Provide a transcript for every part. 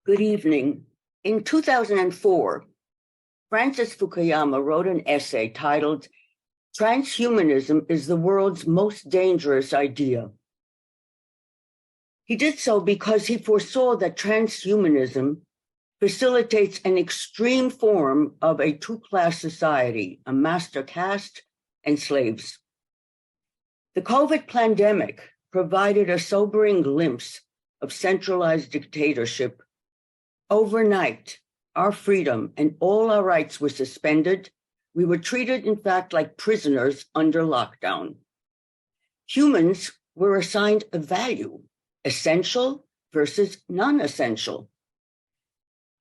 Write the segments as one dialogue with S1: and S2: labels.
S1: Good evening. In 2004, Francis Fukuyama wrote an essay titled, "Transhumanism is the world's most dangerous idea." He did so because he foresaw that transhumanism facilitates an extreme form of a two-class society, a master caste and slaves. The COVID pandemic provided a sobering glimpse of centralized dictatorship. Overnight, our freedom and all our rights were suspended. We were treated, in fact, like prisoners under lockdown. Humans were assigned a value, essential versus non-essential.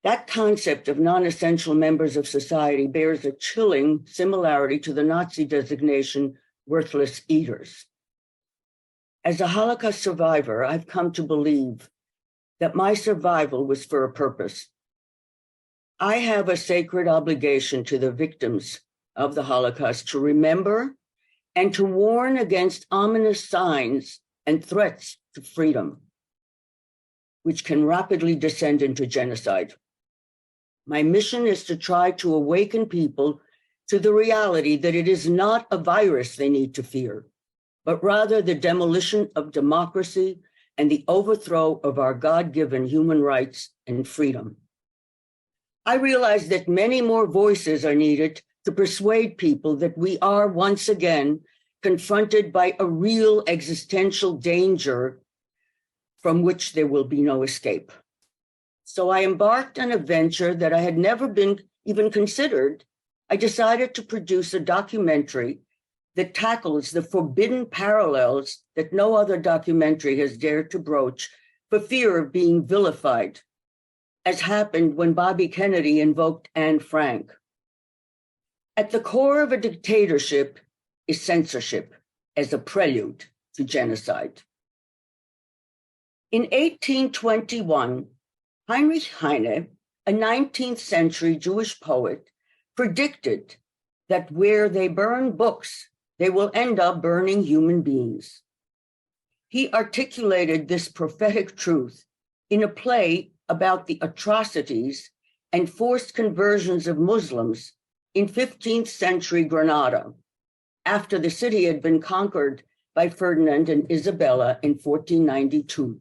S1: That concept of non-essential members of society bears a chilling similarity to the Nazi designation, worthless eaters. As a Holocaust survivor, I've come to believe that my survival was for a purpose. I have a sacred obligation to the victims of the Holocaust to remember and to warn against ominous signs and threats to freedom, which can rapidly descend into genocide. My mission is to try to awaken people to the reality that it is not a virus they need to fear, but rather the demolition of democracy and the overthrow of our God-given human rights and freedom. I realize that many more voices are needed to persuade people that we are once again confronted by a real existential danger from which there will be no escape. So I embarked on a venture that I had never been even considered. I decided to produce a documentary that tackles the forbidden parallels that no other documentary has dared to broach for fear of being vilified, as happened when Bobby Kennedy invoked Anne Frank. At the core of a dictatorship is censorship as a prelude to genocide. In 1821, Heinrich Heine, a 19th century Jewish poet, predicted that where they burn books, they will end up burning human beings. He articulated this prophetic truth in a play about the atrocities and forced conversions of Muslims in 15th century Granada, after the city had been conquered by Ferdinand and Isabella in 1492.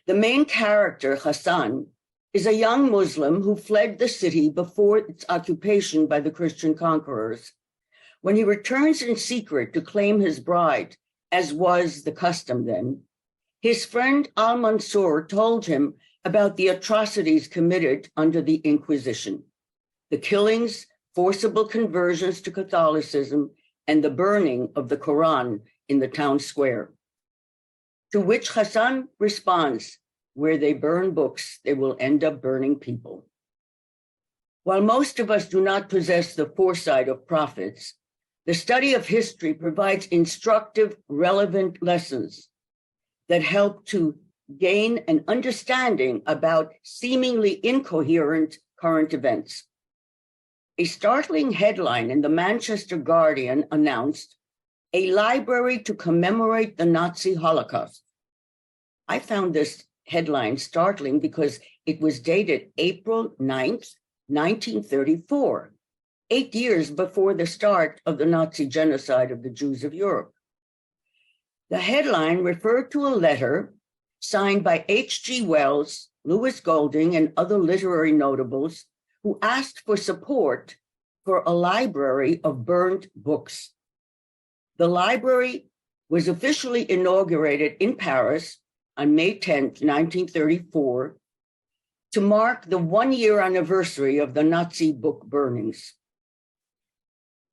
S1: The main character, Hassan, is a young Muslim who fled the city before its occupation by the Christian conquerors. When he returns in secret to claim his bride, as was the custom then, his friend Al-Mansur told him about the atrocities committed under the Inquisition, the killings, forcible conversions to Catholicism, and the burning of the Quran in the town square. To which Hassan responds, "Where they burn books, they will end up burning people." While most of us do not possess the foresight of prophets, the study of history provides instructive, relevant lessons that help to gain an understanding about seemingly incoherent current events. A startling headline in the Manchester Guardian announced, "A library to commemorate the Nazi Holocaust." I found this headline startling because it was dated April 9th, 1934. 8 years before the start of the Nazi genocide of the Jews of Europe. The headline referred to a letter signed by H.G. Wells, Lewis Golding, and other literary notables who asked for support for a library of burned books. The library was officially inaugurated in Paris on May 10th, 1934, to mark the one-year anniversary of the Nazi book burnings.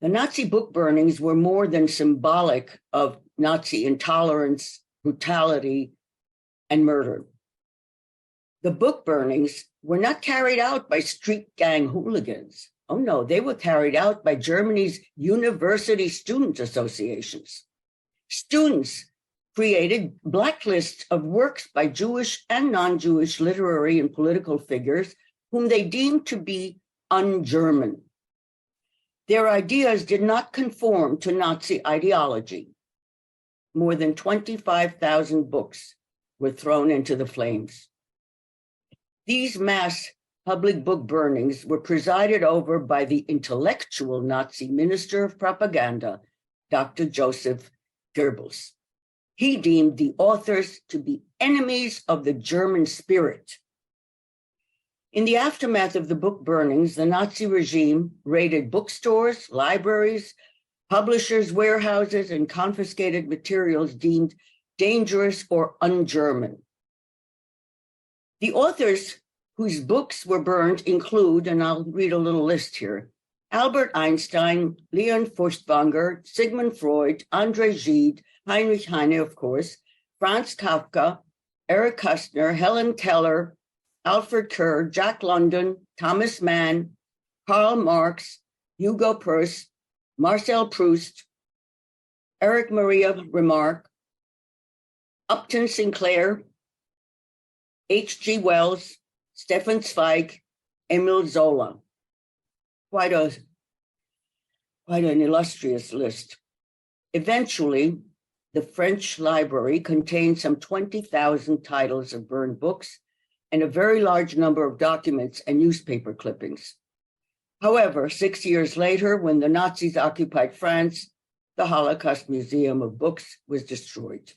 S1: The Nazi book burnings were more than symbolic of Nazi intolerance, brutality, and murder. The book burnings were not carried out by street gang hooligans. Oh no, they were carried out by Germany's university student associations. Students created blacklists of works by Jewish and non-Jewish literary and political figures whom they deemed to be un-German. Their ideas did not conform to Nazi ideology. More than 25,000 books were thrown into the flames. These mass public book burnings were presided over by the intellectual Nazi Minister of Propaganda, Dr. Joseph Goebbels. He deemed the authors to be enemies of the German spirit. In the aftermath of the book burnings, the Nazi regime raided bookstores, libraries, publishers' warehouses, and confiscated materials deemed dangerous or un-German. The authors whose books were burned include, and I'll read a little list here, Albert Einstein, Leon Furtwängler, Sigmund Freud, André Gide, Heinrich Heine, of course, Franz Kafka, Erich Kästner, Helen Keller, Alfred Kerr, Jack London, Thomas Mann, Karl Marx, Hugo Pratt, Marcel Proust, Erich Maria Remarque, Upton Sinclair, H.G. Wells, Stefan Zweig, Emile Zola. Quite an illustrious list. Eventually, the French library contained some 20,000 titles of burned books and a very large number of documents and newspaper clippings. However, 6 years later, when the Nazis occupied France, the Holocaust Museum of Books was destroyed.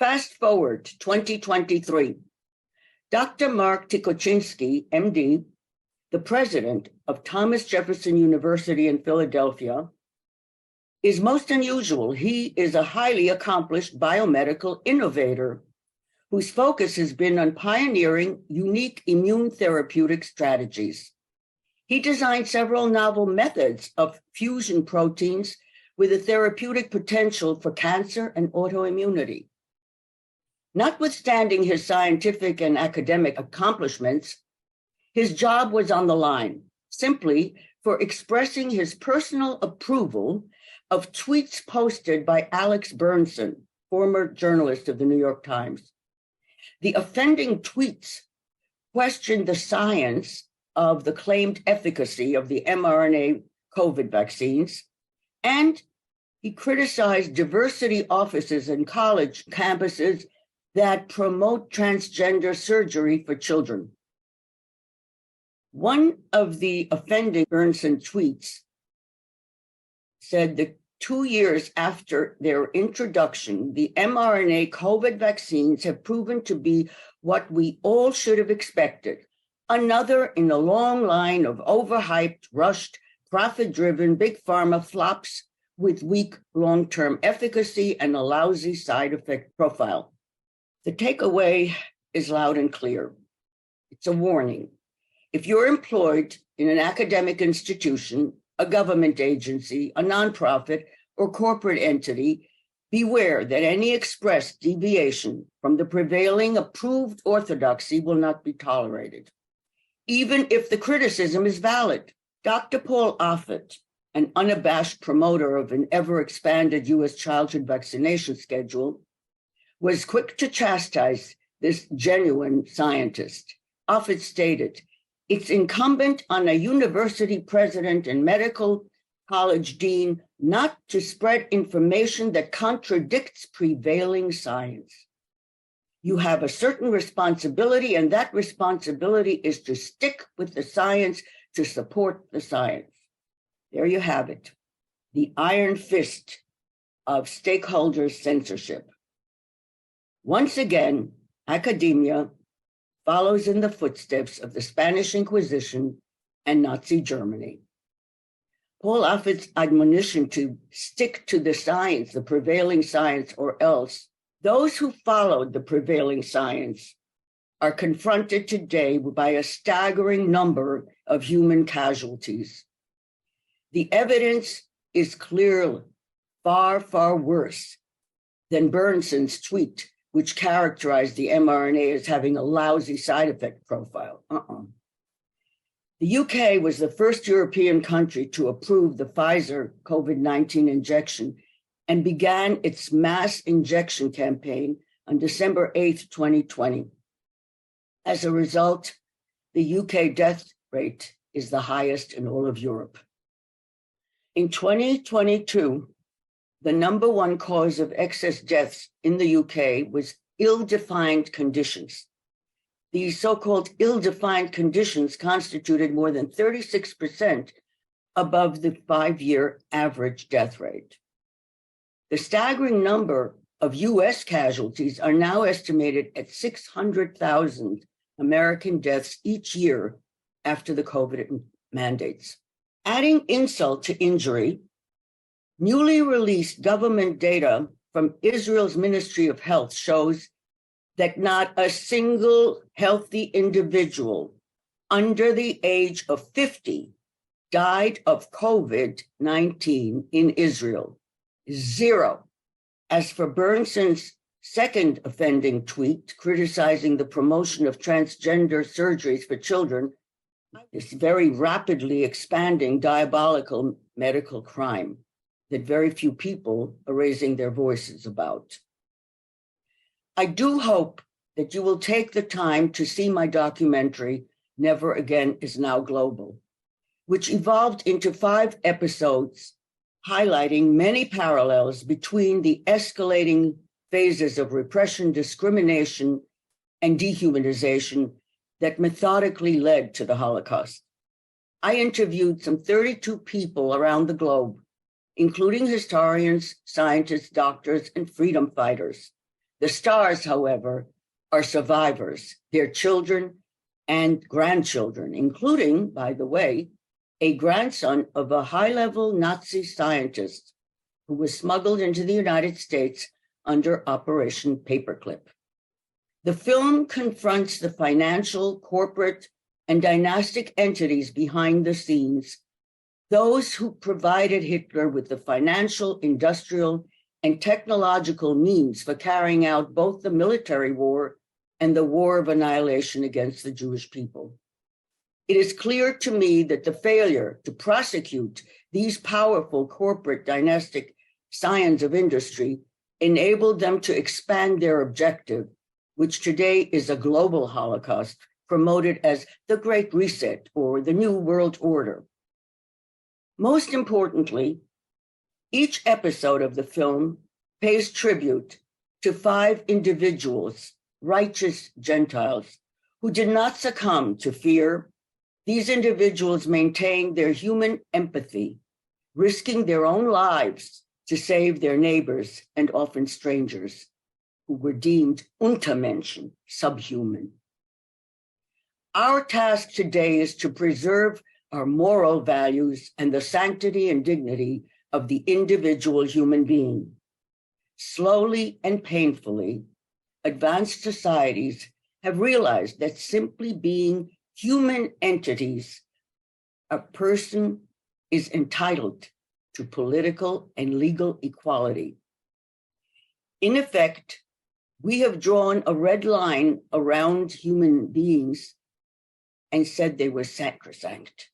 S1: Fast forward to 2023. Dr. Mark Tikoczynski, MD, the president of Thomas Jefferson University in Philadelphia, is most unusual. He is a highly accomplished biomedical innovator whose focus has been on pioneering unique immune therapeutic strategies. He designed several novel methods of fusion proteins with a therapeutic potential for cancer and autoimmunity. Notwithstanding his scientific and academic accomplishments, his job was on the line, simply for expressing his personal approval of tweets posted by Alex Bernson, former journalist of the New York Times. The offending tweets questioned the science of the claimed efficacy of the mRNA COVID vaccines, and he criticized diversity offices and college campuses that promote transgender surgery for children. One of the offending Bernson tweets said that 2 years after their introduction, the mRNA COVID vaccines have proven to be what we all should have expected, another in a long line of overhyped, rushed, profit-driven big pharma flops with weak long-term efficacy and a lousy side effect profile. The takeaway is loud and clear. It's a warning. If you're employed in an academic institution, a government agency, a nonprofit, or corporate entity, beware that any expressed deviation from the prevailing approved orthodoxy will not be tolerated, even if the criticism is valid. Dr. Paul Offit, an unabashed promoter of an ever-expanded U.S. childhood vaccination schedule, was quick to chastise this genuine scientist. Offit stated, "It's incumbent on a university president and medical college dean not to spread information that contradicts prevailing science. You have a certain responsibility, and that responsibility is to stick with the science, to support the science." There you have it, the iron fist of stakeholders' censorship. Once again, academia follows in the footsteps of the Spanish Inquisition and Nazi Germany. Paul Offit's admonition to stick to the science, the prevailing science, or else, those who followed the prevailing science are confronted today by a staggering number of human casualties. The evidence is clearly far, far worse than Bernson's tweet, which characterized the mRNA as having a lousy side effect profile. The UK was the first European country to approve the Pfizer COVID-19 injection and began its mass injection campaign on December 8th, 2020. As a result, the UK death rate is the highest in all of Europe. In 2022, the number one cause of excess deaths in the UK was ill-defined conditions. these so-called ill-defined conditions constituted more than 36% above the 5-year average death rate. The staggering number of US casualties are now estimated at 600,000 American deaths each year after the COVID mandates. Adding insult to injury, newly released government data from Israel's Ministry of Health shows that not a single healthy individual under the age of 50 died of COVID-19 in Israel. 0. As for Bernson's second offending tweet criticizing the promotion of transgender surgeries for children, this very rapidly expanding diabolical medical crime that very few people are raising their voices about. I do hope that you will take the time to see my documentary, Never Again is Now Global, which evolved into 5 episodes highlighting many parallels between the escalating phases of repression, discrimination, and dehumanization that methodically led to the Holocaust. I interviewed some 32 people around the globe, including historians, scientists, doctors, and freedom fighters. The stars, however, are survivors, their children and grandchildren, including, by the way, a grandson of a high-level Nazi scientist who was smuggled into the United States under Operation Paperclip. The film confronts the financial, corporate, and dynastic entities behind the scenes, those who provided Hitler with the financial, industrial, and technological means for carrying out both the military war and the war of annihilation against the Jewish people. It is clear to me that the failure to prosecute these powerful corporate dynastic scions of industry enabled them to expand their objective, which today is a global Holocaust promoted as the Great Reset or the New World Order. Most importantly, each episode of the film pays tribute to 5 individuals, righteous Gentiles, who did not succumb to fear. These individuals maintained their human empathy, risking their own lives to save their neighbors and often strangers who were deemed Untermenschen, subhuman. Our task today is to preserve our moral values and the sanctity and dignity of the individual human being. Slowly and painfully, advanced societies have realized that simply being human entities, a person is entitled to political and legal equality. In effect, we have drawn a red line around human beings and said they were sacrosanct.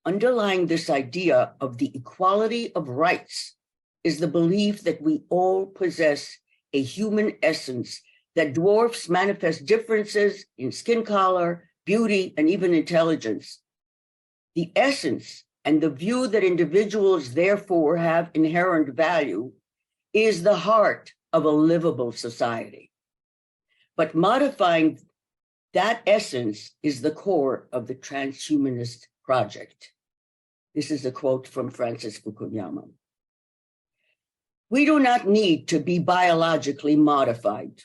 S1: Underlying this idea of the equality of rights is the belief that we all possess a human essence that dwarfs manifest differences in skin color, beauty, and even intelligence. The essence and the view that individuals therefore have inherent value is the heart of a livable society. But modifying that essence is the core of the transhumanist project. This is a quote from Francis Fukuyama. We do not need to be biologically modified.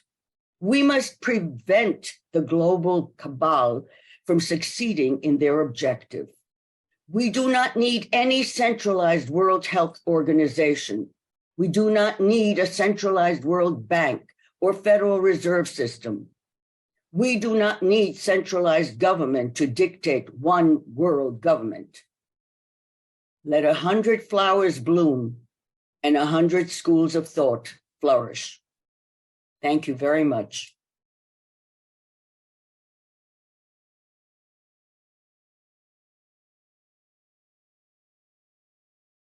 S1: We must prevent the global cabal from succeeding in their objective. We do not need any centralized World Health Organization. We do not need a centralized World Bank or Federal Reserve System. We do not need centralized government to dictate one world government. Let 100 flowers bloom and 100 schools of thought flourish. Thank you very much.